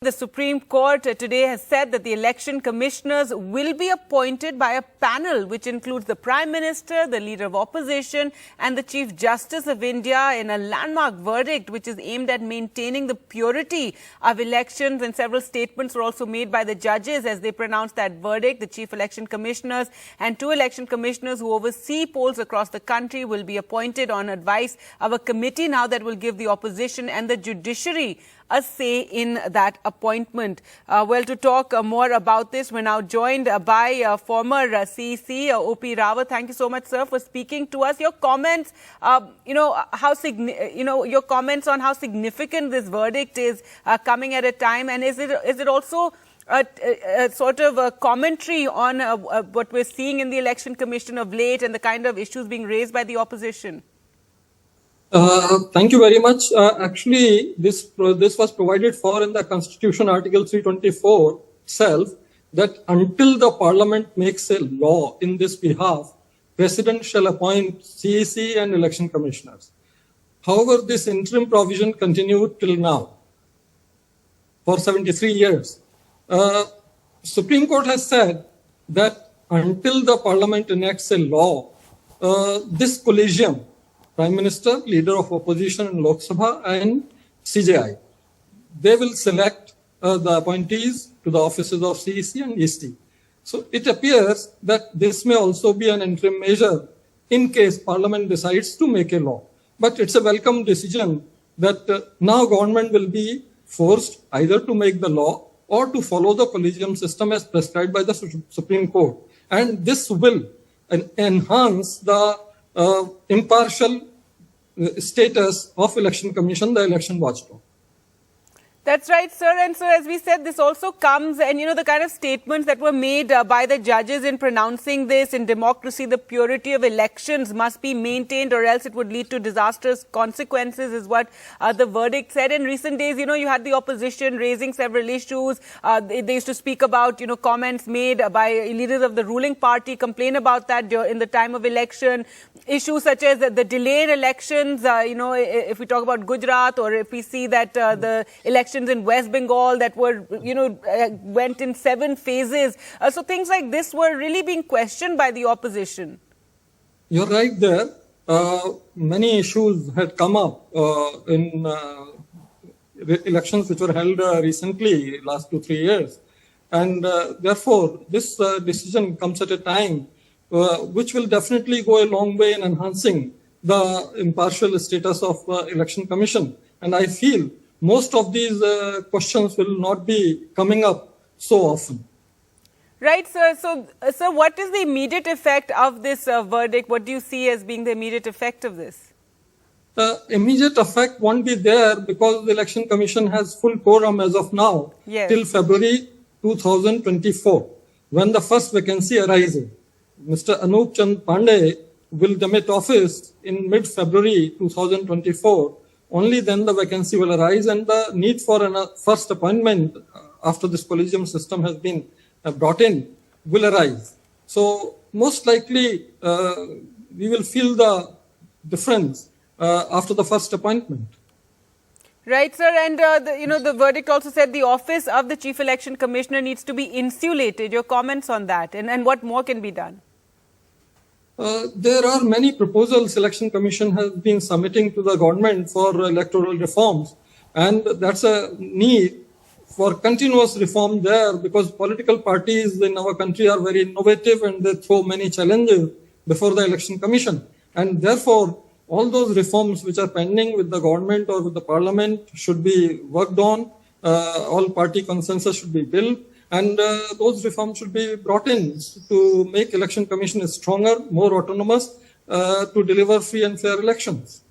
The Supreme Court today has said that the election commissioners will be appointed by a panel which includes the Prime Minister, the Leader of Opposition and the Chief Justice of India in a landmark verdict which is aimed at maintaining the purity of elections. And several statements were also made by the judges as they pronounced that verdict. The Chief Election Commissioners and 2 election commissioners who oversee polls across the country will be appointed on advice of a committee now that will give the opposition and the judiciary a say in that appointment. Well, to talk more about this, we're now joined by former CEC, O.P. Rawat. Thank you so much, sir, for speaking to us. Your comments, your comments on how significant this verdict is coming at a time, and is it also a sort of a commentary on what we're seeing in the Election Commission of late and the kind of issues being raised by the opposition? Thank you very much. Actually, this was provided for in the Constitution, Article 324 itself, that until the Parliament makes a law in this behalf, President shall appoint CEC and election commissioners. However, this interim provision continued till now, for 73 years. Supreme Court has said that until the Parliament enacts a law, this collegium, Prime Minister, Leader of Opposition in Lok Sabha and CJI, they will select the appointees to the offices of CEC and EC. So it appears that this may also be an interim measure in case Parliament decides to make a law. But it's a welcome decision that now government will be forced either to make the law or to follow the collegium system as prescribed by the Supreme Court. And this will enhance the impartial status of Election Commission, the election watchdog. That's right, sir. And so, as we said, this also comes, and the kind of statements that were made by the judges in pronouncing this, in democracy, the purity of elections must be maintained or else it would lead to disastrous consequences, is what the verdict said. In recent days, you had the opposition raising several issues. They used to speak about, comments made by leaders of the ruling party, complain about that in the time of election. Issues such as the delay in elections, if we talk about Gujarat, or if we see that the elections in West Bengal that were, went in 7 phases. So things like this were really being questioned by the opposition. You're right there. Many issues had come up in elections which were held recently, last 2-3 years. And therefore, this decision comes at a time which will definitely go a long way in enhancing the impartial status of Election Commission. And I feel most of these questions will not be coming up so often. Right, sir. So, what is the immediate effect of this verdict? What do you see as being the immediate effect of this? The immediate effect won't be there because the Election Commission has full quorum as of now, yes, till February 2024, when the first vacancy arises. Mr. Anup Chand Pandey will demit office in mid-February 2024. Only then the vacancy will arise and the need for a first appointment after this collegium system has been brought in will arise. So most likely we will feel the difference after the first appointment. Right, sir. And the verdict also said the office of the Chief Election Commissioner needs to be insulated. Your comments on that, and what more can be done? There are many proposals Election Commission has been submitting to the government for electoral reforms, and that's a need for continuous reform there because political parties in our country are very innovative and they throw many challenges before the Election Commission. And therefore, all those reforms which are pending with the government or with the Parliament should be worked on. All party consensus should be built. And those reforms should be brought in to make Election Commission stronger, more autonomous, to deliver free and fair elections.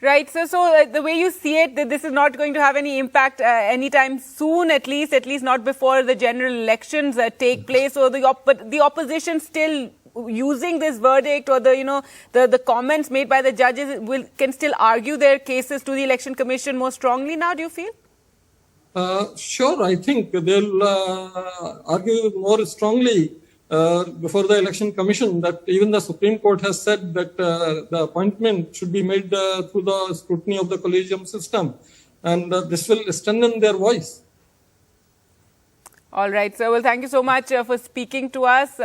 Right. So the way you see it, that this is not going to have any impact anytime soon, at least not before the general elections take place. So the opposition still using this verdict or the comments made by the judges can still argue their cases to the Election Commission more strongly now, do you feel? Sure, I think they'll argue more strongly before the Election Commission that even the Supreme Court has said that the appointment should be made through the scrutiny of the collegium system. And this will strengthen their voice. All right, sir. Well, thank you so much for speaking to us.